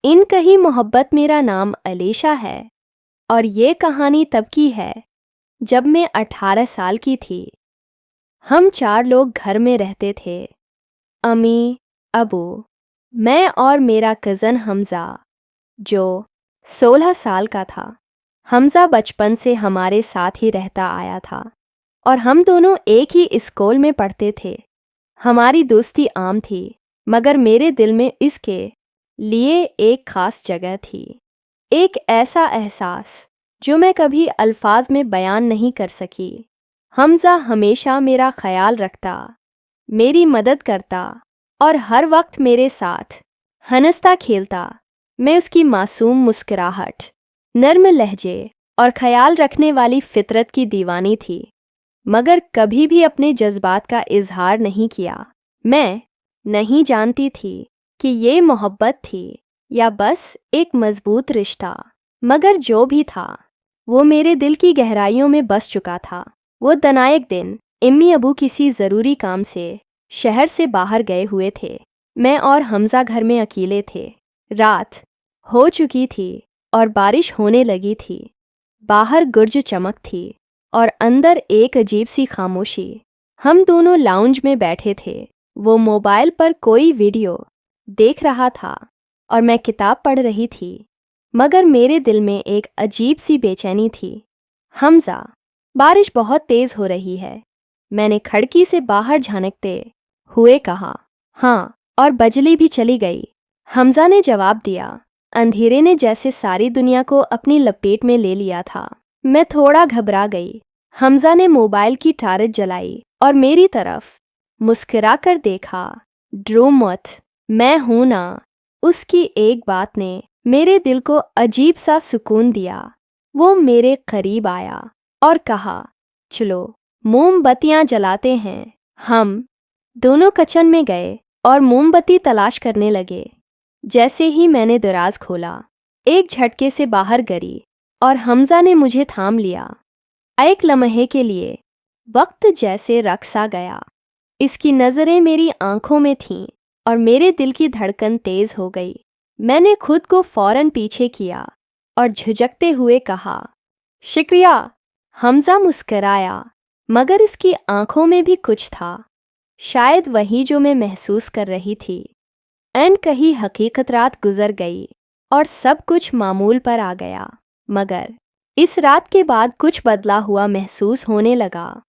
इन कही मोहब्बत मेरा नाम अलीशा है और ये कहानी तब की है जब मैं 18 साल की थी। हम 4 लोग घर में रहते थे। अम्मी, अबू, मैं और मेरा कज़न हमज़ा जो 16 साल का था। हमज़ा बचपन से हमारे साथ ही रहता आया था और हम दोनों एक ही स्कूल में पढ़ते थे। हमारी दोस्ती आम थी, मगर मेरे दिल में इसके लिए एक ख़ास जगह थी। एक ऐसा एहसास जो मैं कभी अल्फाज में बयान नहीं कर सकी। हमज़ा हमेशा मेरा ख्याल रखता, मेरी मदद करता और हर वक्त मेरे साथ हंसता खेलता। मैं उसकी मासूम मुस्कुराहट, नर्म लहजे और ख्याल रखने वाली फितरत की दीवानी थी, मगर कभी भी अपने जज्बात का इजहार नहीं किया। मैं नहीं जानती थी कि ये मोहब्बत थी या बस एक मजबूत रिश्ता, मगर जो भी था वो मेरे दिल की गहराइयों में बस चुका था। वो तनायक दिन अम्मी अबू किसी ज़रूरी काम से शहर से बाहर गए हुए थे। मैं और हमज़ा घर में अकेले थे। रात हो चुकी थी और बारिश होने लगी थी। बाहर गुर्ज चमक थी और अंदर एक अजीब सी खामोशी। हम दोनों लाउंज में बैठे थे। वो मोबाइल पर कोई वीडियो देख रहा था और मैं किताब पढ़ रही थी, मगर मेरे दिल में एक अजीब सी बेचैनी थी। हमज़ा, बारिश बहुत तेज़ हो रही है, मैंने खिड़की से बाहर झांकते हुए कहा। हाँ, और बिजली भी चली गई, हमज़ा ने जवाब दिया। अंधेरे ने जैसे सारी दुनिया को अपनी लपेट में ले लिया था। मैं थोड़ा घबरा गई। हमज़ा ने मोबाइल की टार्च जलाई और मेरी तरफ मुस्कुरा कर देखा। डरो मत, मैं हूं ना। उसकी एक बात ने मेरे दिल को अजीब सा सुकून दिया। वो मेरे करीब आया और कहा, चलो मोमबत्तियां जलाते हैं। हम दोनों किचन में गए और मोमबत्ती तलाश करने लगे। जैसे ही मैंने दराज खोला, एक झटके से बाहर गिरी और हमज़ा ने मुझे थाम लिया। एक लम्हे के लिए वक्त जैसे रक सा गया। इसकी नज़रें मेरी आंखों में थीं और मेरे दिल की धड़कन तेज हो गई। मैंने खुद को फौरन पीछे किया और झुझकते हुए कहा, शुक्रिया। हमज़ा मुस्कराया, मगर इसकी आंखों में भी कुछ था, शायद वही जो मैं महसूस कर रही थी। एन कही हकीकत रात गुजर गई और सब कुछ मामूल पर आ गया, मगर इस रात के बाद कुछ बदला हुआ महसूस होने लगा।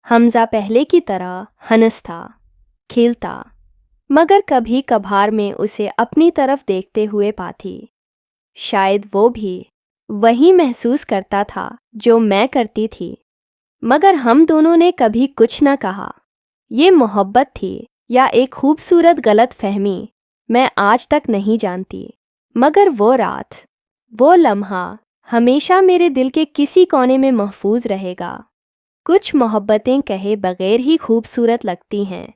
हमज़ा पहले की तरह हंसता, खेलता, मगर कभी कभार में उसे अपनी तरफ देखते हुए पाती। शायद वो भी वही महसूस करता था जो मैं करती थी, मगर हम दोनों ने कभी कुछ न कहा। ये मोहब्बत थी या एक खूबसूरत गलत फहमी, मैं आज तक नहीं जानती, मगर वो रात, वो लम्हा हमेशा मेरे दिल के किसी कोने में महफूज रहेगा। कुछ मोहब्बतें कहे बगैर ही खूबसूरत लगती हैं,